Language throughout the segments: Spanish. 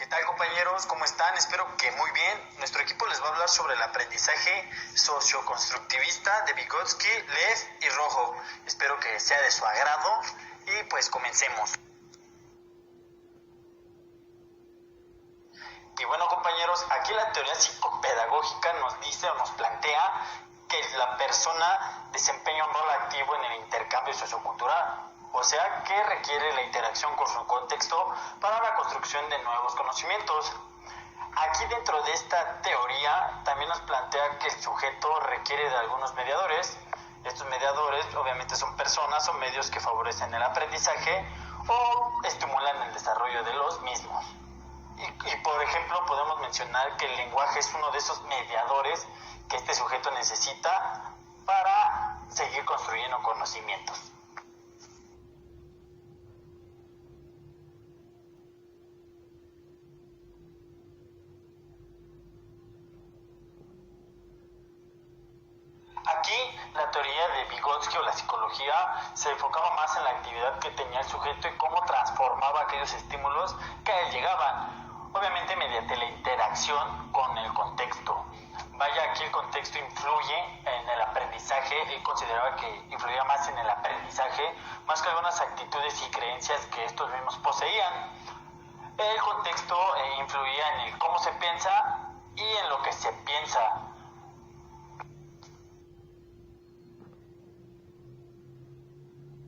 ¿Qué tal, compañeros? ¿Cómo están? Espero que muy bien. Nuestro equipo les va a hablar sobre el aprendizaje socioconstructivista de Vygotsky, Lev y Rojo. Espero que sea de su agrado y pues comencemos. Y bueno, compañeros, aquí la teoría psicopedagógica nos dice o nos plantea que la persona desempeña un rol activo en el intercambio sociocultural, o sea, que requiere la interacción con su contexto para la construcción de nuevos conocimientos. Aquí dentro de esta teoría también nos plantea que el sujeto requiere de algunos mediadores. Estos mediadores obviamente son personas o medios que favorecen el aprendizaje o estimulan el desarrollo de los mismos. Y por ejemplo podemos mencionar que el lenguaje es uno de esos mediadores que este sujeto necesita para seguir construyendo conocimientos. Aquí la teoría de Vygotsky o la psicología se enfocaba más en la actividad que tenía el sujeto y cómo transformaba aquellos estímulos que a él llegaban, obviamente mediante la interacción con el contexto. Vaya, aquí el contexto influye en el aprendizaje. Él consideraba que influía más en el aprendizaje más que algunas actitudes y creencias que estos mismos poseían. El contexto influía en el cómo se piensa y en lo que se piensa.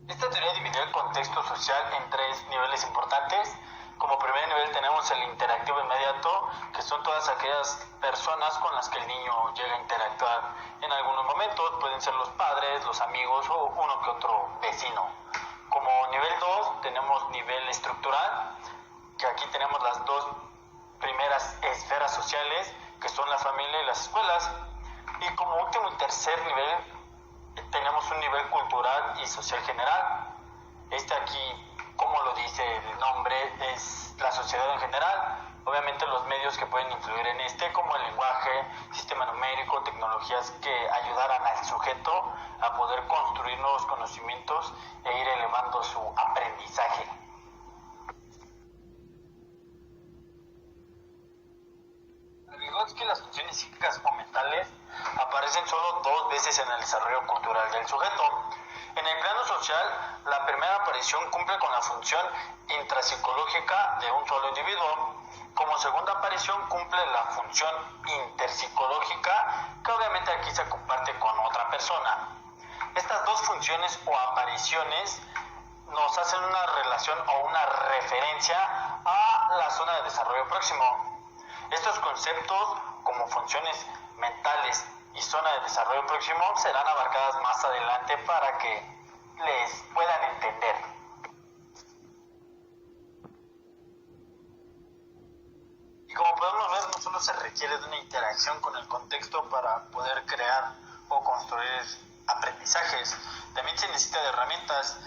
Esta teoría dividió el contexto social en tres niveles importantes. Como primer nivel tenemos el interactivo inmediato, que son todas aquellas personas con las que el niño llega a interactuar en algunos momentos. Pueden ser los padres, los amigos o uno que otro vecino. Como nivel 2 tenemos nivel estructural, que aquí tenemos las dos primeras esferas sociales, que son la familia y las escuelas. Y como último y tercer nivel tenemos un nivel cultural y social general. Aquí, como lo dice el nombre, es la sociedad en general. Obviamente los medios que pueden influir en como el lenguaje, sistema numérico, tecnologías que ayudaran al sujeto a poder construir nuevos conocimientos e ir elevando su aprendizaje. Para Vygotsky, las funciones psíquicas o mentales aparecen solo 2 veces en el desarrollo cultural del sujeto. En el plano social, la primera aparición cumple con la función intrapsicológica de un solo individuo. Como segunda aparición cumple la función interpsicológica, que obviamente aquí se comparte con otra persona. Estas dos funciones o apariciones nos hacen una relación o una referencia a la zona de desarrollo próximo. Estos conceptos, como funciones mentales y zona de desarrollo próximo, serán abarcadas más adelante para que les puedan entender. Y como podemos ver, no solo se requiere de una interacción con el contexto para poder crear o construir aprendizajes, también se necesita de herramientas.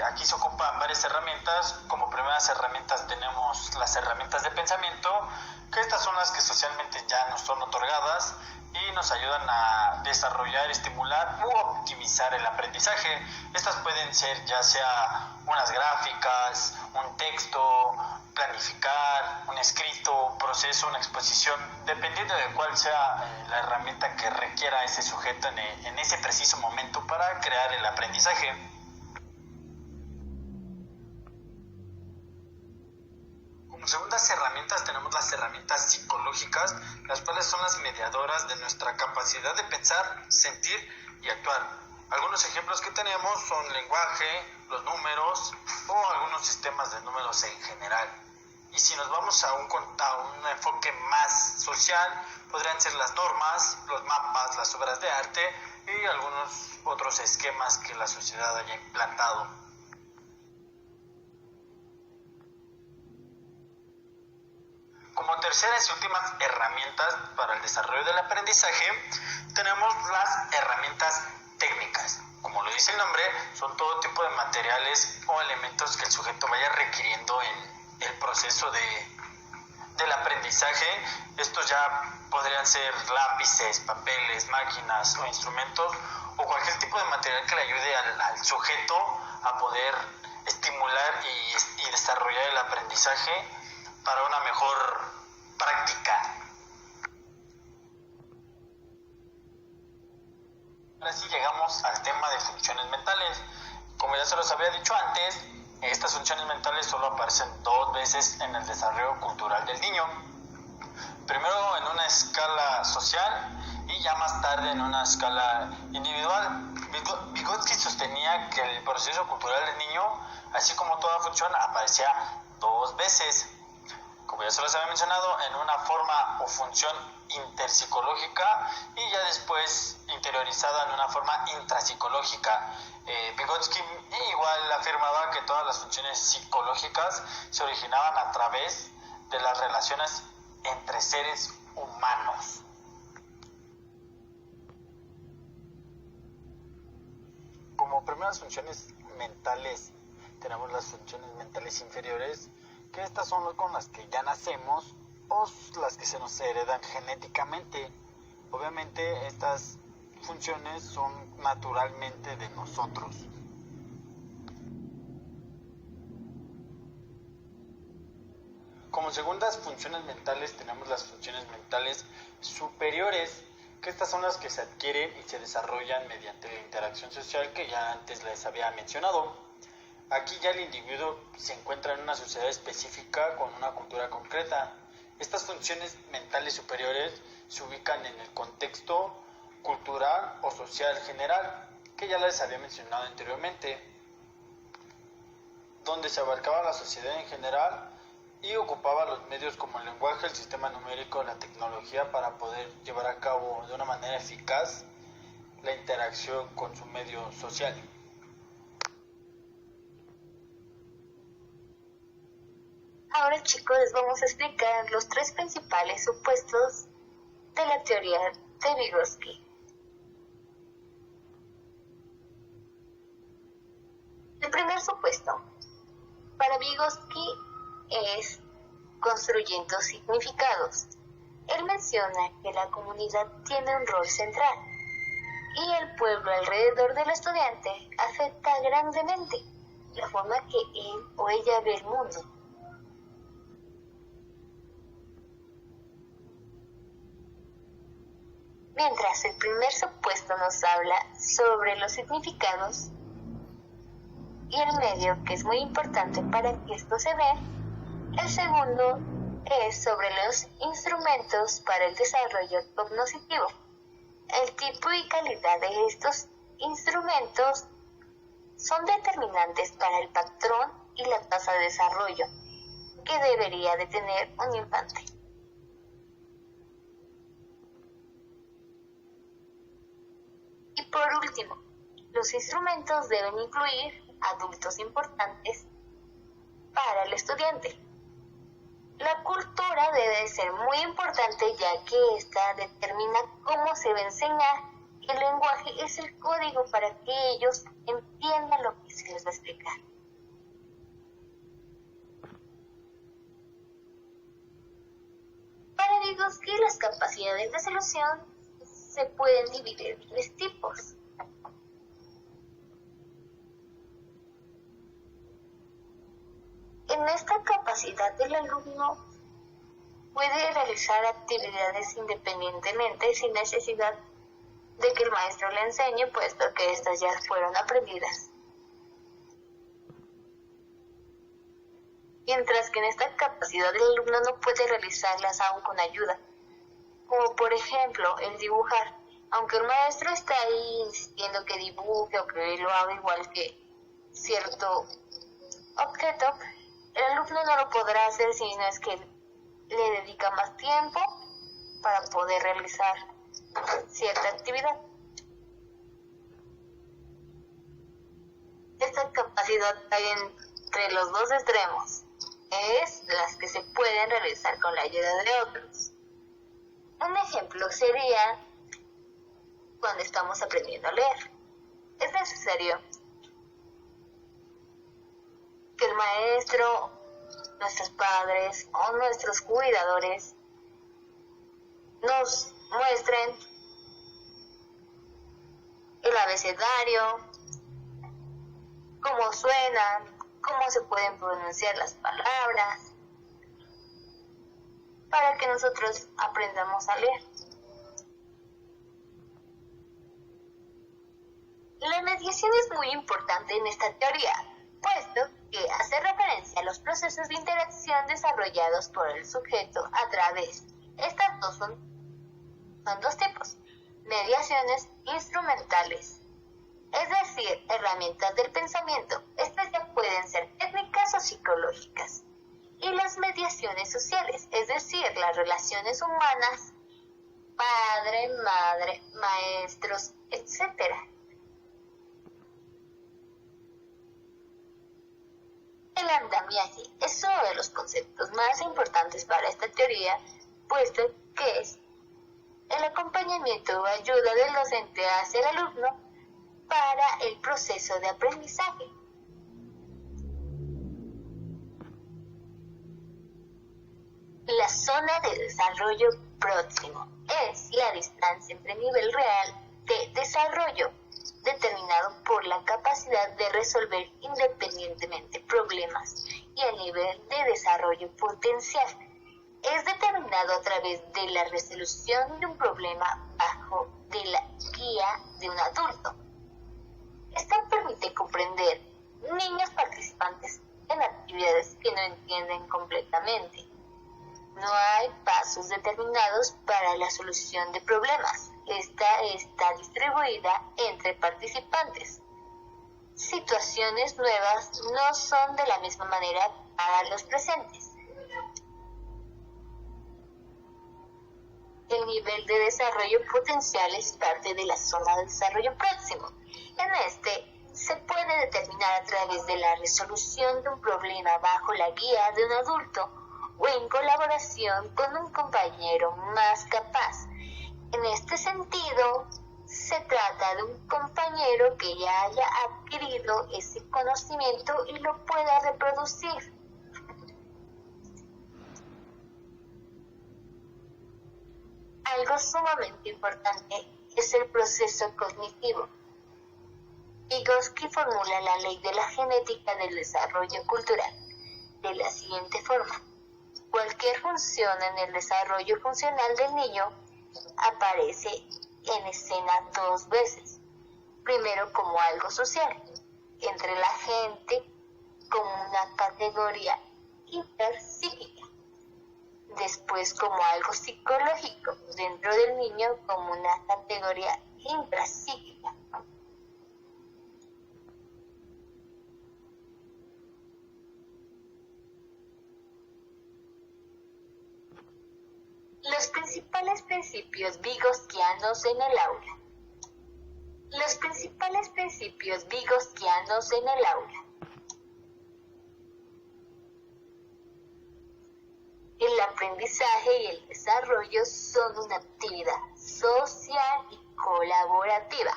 Aquí se ocupan varias herramientas. Como primeras herramientas tenemos las herramientas de pensamiento, que estas son las que socialmente ya nos son otorgadas y nos ayudan a desarrollar, estimular u optimizar el aprendizaje. Estas pueden ser ya sea unas gráficas, un texto, planificar, un escrito, proceso, una exposición, dependiendo de cuál sea la herramienta que requiera ese sujeto en ese preciso momento para crear el aprendizaje. Como segundas herramientas tenemos las herramientas psicológicas, las cuales son las mediadoras de nuestra capacidad de pensar, sentir y actuar. Algunos ejemplos que tenemos son lenguaje, los números o algunos sistemas de números en general. Y si nos vamos a un enfoque más social, podrían ser las normas, los mapas, las obras de arte y algunos otros esquemas que la sociedad haya implantado. Como terceras y últimas herramientas para el desarrollo del aprendizaje, tenemos las herramientas técnicas. Como lo dice el nombre, son todo tipo de materiales o elementos que el sujeto vaya requiriendo en el proceso del aprendizaje. Estos ya podrían ser lápices, papeles, máquinas o instrumentos, o cualquier tipo de material que le ayude al sujeto a poder estimular y desarrollar el aprendizaje para una mejor práctica. Ahora sí llegamos al tema de funciones mentales. Como ya se los había dicho antes, estas funciones mentales solo aparecen 2 veces en el desarrollo cultural del niño. Primero en una escala social y ya más tarde en una escala individual. Vygotsky sostenía que el proceso cultural del niño, así como toda función, aparecía 2 veces. Como ya se los había mencionado, en una forma o función interpsicológica y ya después interiorizada en una forma intrapsicológica. Vygotsky igual afirmaba que todas las funciones psicológicas se originaban a través de las relaciones entre seres humanos. Como primeras funciones mentales tenemos las funciones mentales inferiores, que estas son con las que ya nacemos o las que se nos heredan genéticamente. Obviamente estas funciones son naturalmente de nosotros. Como segundas funciones mentales tenemos las funciones mentales superiores, que estas son las que se adquieren y se desarrollan mediante la interacción social que ya antes les había mencionado. Aquí ya el individuo se encuentra en una sociedad específica con una cultura concreta. Estas funciones mentales superiores se ubican en el contexto cultural o social general, que ya les había mencionado anteriormente, donde se abarcaba la sociedad en general y ocupaba los medios como el lenguaje, el sistema numérico, la tecnología para poder llevar a cabo de una manera eficaz la interacción con su medio social. Ahora, chicos, les vamos a explicar los 3 principales supuestos de la teoría de Vygotsky. El primer supuesto para Vygotsky es construyendo significados. Él menciona que la comunidad tiene un rol central y el pueblo alrededor del estudiante afecta grandemente la forma que él o ella ve el mundo. Mientras el primer supuesto nos habla sobre los significados y el medio, que es muy importante para que esto se dé, el segundo es sobre los instrumentos para el desarrollo cognitivo. El tipo y calidad de estos instrumentos son determinantes para el patrón y la tasa de desarrollo que debería de tener un infante. Y por último, los instrumentos deben incluir adultos importantes para el estudiante. La cultura debe ser muy importante, ya que esta determina cómo se va a enseñar. El lenguaje es el código para que ellos entiendan lo que se les va a explicar. Para Vygotsky, las capacidades de solución se pueden dividir en 3 tipos. En esta capacidad del alumno puede realizar actividades independientemente sin necesidad de que el maestro le enseñe, puesto que estas ya fueron aprendidas. Mientras que en esta capacidad el alumno no puede realizarlas aún con ayuda, como por ejemplo el dibujar. Aunque el maestro está ahí insistiendo que dibuje o que lo haga igual que cierto objeto, el alumno no lo podrá hacer si no es que le dedica más tiempo para poder realizar cierta actividad. Esta capacidad hay entre los 2 extremos, es las que se pueden realizar con la ayuda de otros. Un ejemplo sería cuando estamos aprendiendo a leer. Es necesario que el maestro, nuestros padres o nuestros cuidadores nos muestren el abecedario, cómo suenan, cómo se pueden pronunciar las palabras, para que nosotros aprendamos a leer. La mediación es muy importante en esta teoría, puesto que hace referencia a los procesos de interacción desarrollados por el sujeto a través. Estas dos son dos tipos: mediaciones instrumentales, es decir, herramientas del pensamiento. Estas ya pueden ser técnicas o psicológicas. Y las mediaciones sociales, es decir, las relaciones humanas, padre, madre, maestros, etc. El andamiaje es uno de los conceptos más importantes para esta teoría, puesto que es el acompañamiento o ayuda del docente hacia el alumno para el proceso de aprendizaje. La zona de desarrollo próximo es la distancia entre nivel real de desarrollo, determinado por la capacidad de resolver independientemente problemas, y el nivel de desarrollo potencial es determinado a través de la resolución de un problema bajo de la guía de un adulto. Esto permite comprender niños participantes en actividades que no entienden completamente. No hay pasos determinados para la solución de problemas. Esta está distribuida entre participantes. Situaciones nuevas no son de la misma manera para los presentes. El nivel de desarrollo potencial es parte de la zona de desarrollo próximo. En este se puede determinar a través de la resolución de un problema bajo la guía de un adulto o en colaboración con un compañero más capaz. En este sentido, se trata de un compañero que ya haya adquirido ese conocimiento y lo pueda reproducir. Algo sumamente importante es el proceso cognitivo. Vygotsky formula la ley de la genética del desarrollo cultural de la siguiente forma: cualquier función en el desarrollo funcional del niño aparece en escena dos veces. Primero como algo social, entre la gente, como una categoría hiperpsíquica. Después como algo psicológico, dentro del niño, como una categoría intrapsíquica. Los principales principios vygotskianos en el aula. Los principales principios vygotskianos en el aula. El aprendizaje y el desarrollo son una actividad social y colaborativa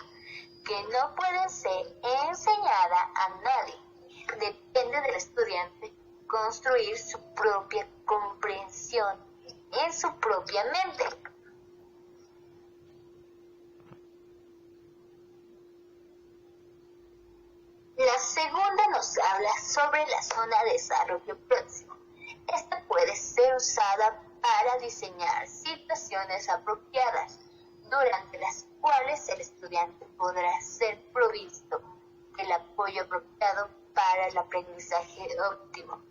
que no puede ser enseñada a nadie. Depende del estudiante construir su propia comprensión en su propia mente. La segunda nos habla sobre la zona de desarrollo próximo. Esta puede ser usada para diseñar situaciones apropiadas, durante las cuales el estudiante podrá ser provisto del apoyo apropiado para el aprendizaje óptimo.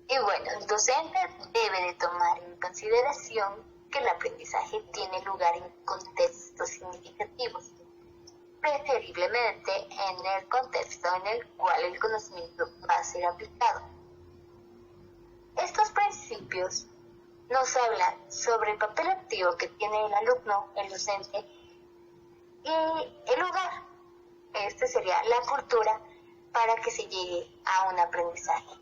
Y bueno, el docente debe de tomar en consideración que el aprendizaje tiene lugar en contextos significativos, preferiblemente en el contexto en el cual el conocimiento va a ser aplicado. Estos principios nos hablan sobre el papel activo que tiene el alumno, el docente y el lugar. Este sería la cultura para que se llegue a un aprendizaje.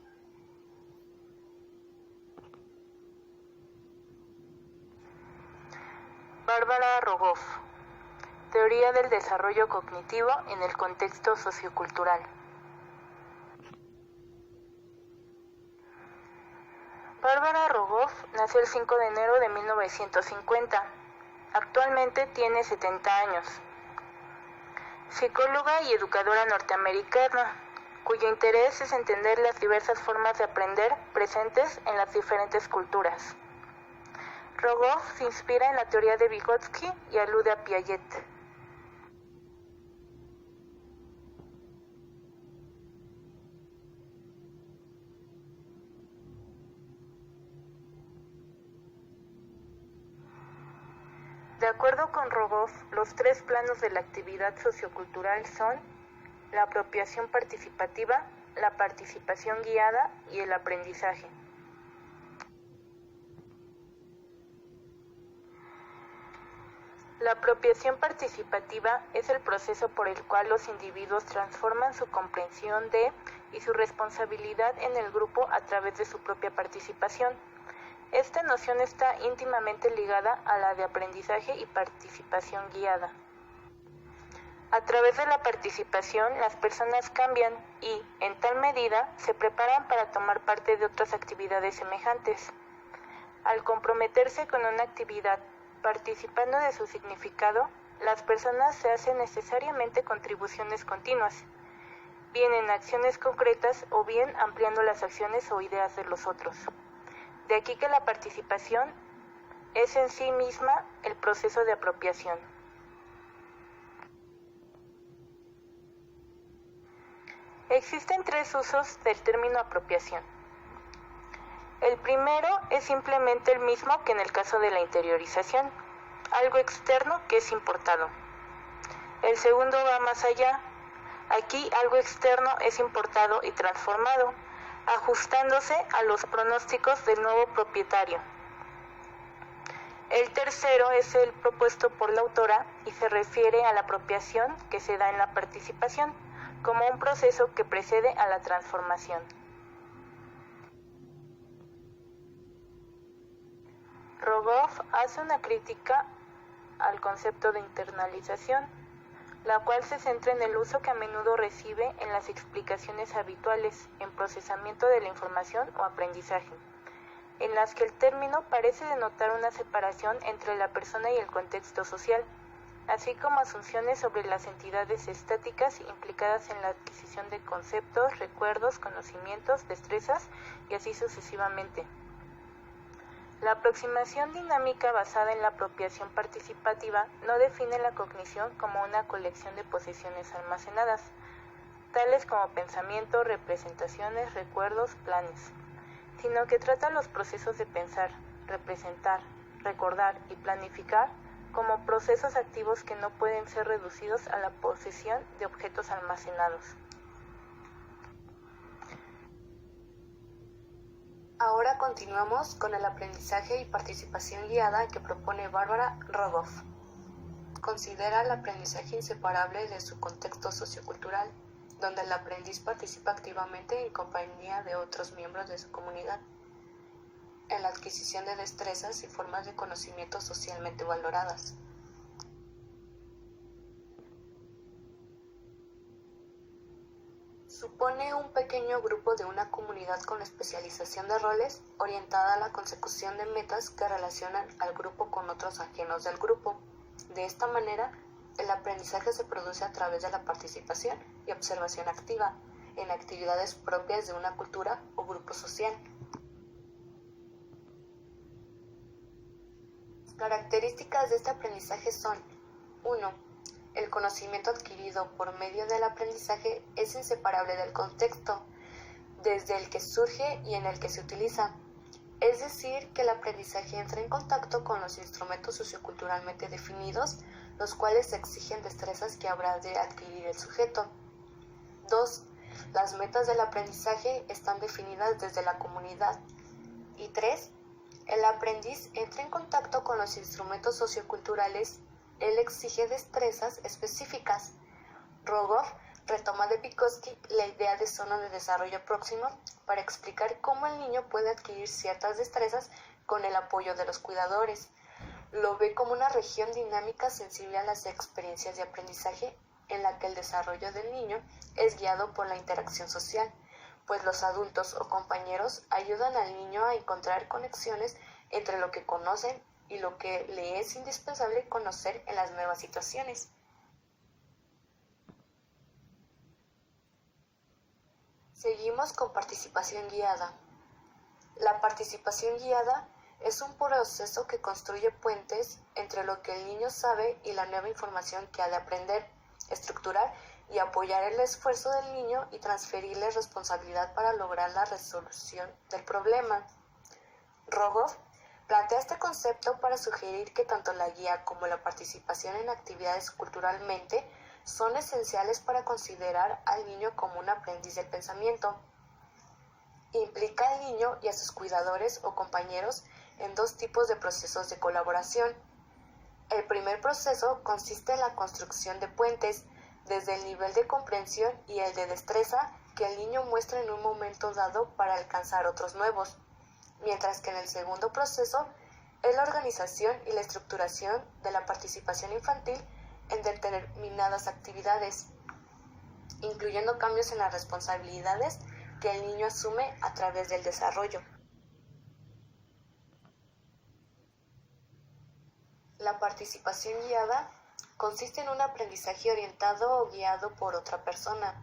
Bárbara Rogoff, Teoría del desarrollo cognitivo en el contexto sociocultural. Bárbara Rogoff nació el 5 de enero de 1950. Actualmente tiene 70 años. Psicóloga y educadora norteamericana, cuyo interés es entender las diversas formas de aprender presentes en las diferentes culturas. Rogoff se inspira en la teoría de Vygotsky y alude a Piaget. De acuerdo con Rogoff, los tres planos de la actividad sociocultural son la apropiación participativa, la participación guiada y el aprendizaje. La apropiación participativa es el proceso por el cual los individuos transforman su comprensión de y su responsabilidad en el grupo a través de su propia participación. Esta noción está íntimamente ligada a la de aprendizaje y participación guiada. A través de la participación, las personas cambian y, en tal medida, se preparan para tomar parte de otras actividades semejantes. Al comprometerse con una actividad, participando de su significado, las personas se hacen necesariamente contribuciones continuas, bien en acciones concretas o bien ampliando las acciones o ideas de los otros. De aquí que la participación es en sí misma el proceso de apropiación. Existen tres usos del término apropiación. El primero es simplemente el mismo que en el caso de la interiorización, algo externo que es importado. El segundo va más allá. Aquí algo externo es importado y transformado, ajustándose a los pronósticos del nuevo propietario. El tercero es el propuesto por la autora y se refiere a la apropiación que se da en la participación, como un proceso que precede a la transformación. Rogoff hace una crítica al concepto de internalización, la cual se centra en el uso que a menudo recibe en las explicaciones habituales en procesamiento de la información o aprendizaje, en las que el término parece denotar una separación entre la persona y el contexto social, así como asunciones sobre las entidades estáticas implicadas en la adquisición de conceptos, recuerdos, conocimientos, destrezas y así sucesivamente. La aproximación dinámica basada en la apropiación participativa no define la cognición como una colección de posesiones almacenadas, tales como pensamiento, representaciones, recuerdos, planes, sino que trata los procesos de pensar, representar, recordar y planificar como procesos activos que no pueden ser reducidos a la posesión de objetos almacenados. Ahora continuamos con el aprendizaje y participación guiada que propone Bárbara Rogoff. Considera el aprendizaje inseparable de su contexto sociocultural, donde el aprendiz participa activamente en compañía de otros miembros de su comunidad, en la adquisición de destrezas y formas de conocimiento socialmente valoradas. Supone un pequeño grupo de una comunidad con especialización de roles orientada a la consecución de metas que relacionan al grupo con otros ajenos del grupo. De esta manera, el aprendizaje se produce a través de la participación y observación activa en actividades propias de una cultura o grupo social. Las características de este aprendizaje son: 1. El conocimiento adquirido por medio del aprendizaje es inseparable del contexto desde el que surge y en el que se utiliza. Es decir, que el aprendizaje entra en contacto con los instrumentos socioculturalmente definidos, los cuales exigen destrezas que habrá de adquirir el sujeto. 2. Las metas del aprendizaje están definidas desde la comunidad. Y 3. El aprendiz entra en contacto con los instrumentos socioculturales. Él exige destrezas específicas. Rogoff retoma de Vygotsky la idea de zona de desarrollo próximo para explicar cómo el niño puede adquirir ciertas destrezas con el apoyo de los cuidadores. Lo ve como una región dinámica sensible a las experiencias de aprendizaje en la que el desarrollo del niño es guiado por la interacción social, pues los adultos o compañeros ayudan al niño a encontrar conexiones entre lo que conocen y lo que le es indispensable conocer en las nuevas situaciones. Seguimos con participación guiada. La participación guiada es un proceso que construye puentes entre lo que el niño sabe y la nueva información que ha de aprender, estructurar y apoyar el esfuerzo del niño y transferirle responsabilidad para lograr la resolución del problema. Rogoff plantea este concepto para sugerir que tanto la guía como la participación en actividades culturalmente son esenciales para considerar al niño como un aprendiz del pensamiento. Implica al niño y a sus cuidadores o compañeros en dos tipos de procesos de colaboración. El primer proceso consiste en la construcción de puentes desde el nivel de comprensión y el de destreza que el niño muestra en un momento dado para alcanzar otros nuevos, mientras que en el segundo proceso es la organización y la estructuración de la participación infantil en determinadas actividades, incluyendo cambios en las responsabilidades que el niño asume a través del desarrollo. La participación guiada consiste en un aprendizaje orientado o guiado por otra persona.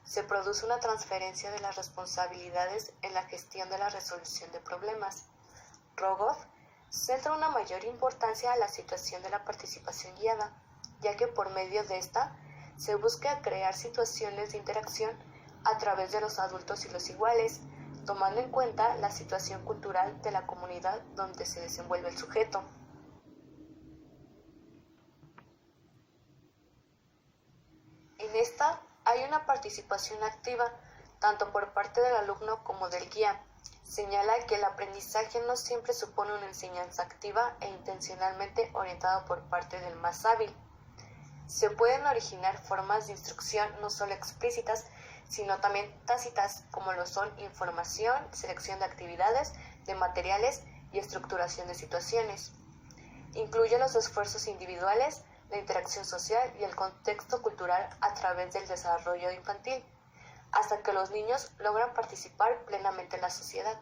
Se produce una transferencia de las responsabilidades en la gestión de la resolución de problemas. Rogoff centra una mayor importancia a la situación de la participación guiada, ya que por medio de esta se busca crear situaciones de interacción a través de los adultos y los iguales, tomando en cuenta la situación cultural de la comunidad donde se desenvuelve el sujeto. En esta hay una participación activa, tanto por parte del alumno como del guía. Señala que el aprendizaje no siempre supone una enseñanza activa e intencionalmente orientada por parte del más hábil. Se pueden originar formas de instrucción no solo explícitas, sino también tácitas, como lo son información, selección de actividades, de materiales y estructuración de situaciones. Incluye los esfuerzos individuales, la interacción social y el contexto cultural a través del desarrollo infantil, hasta que los niños logran participar plenamente en la sociedad.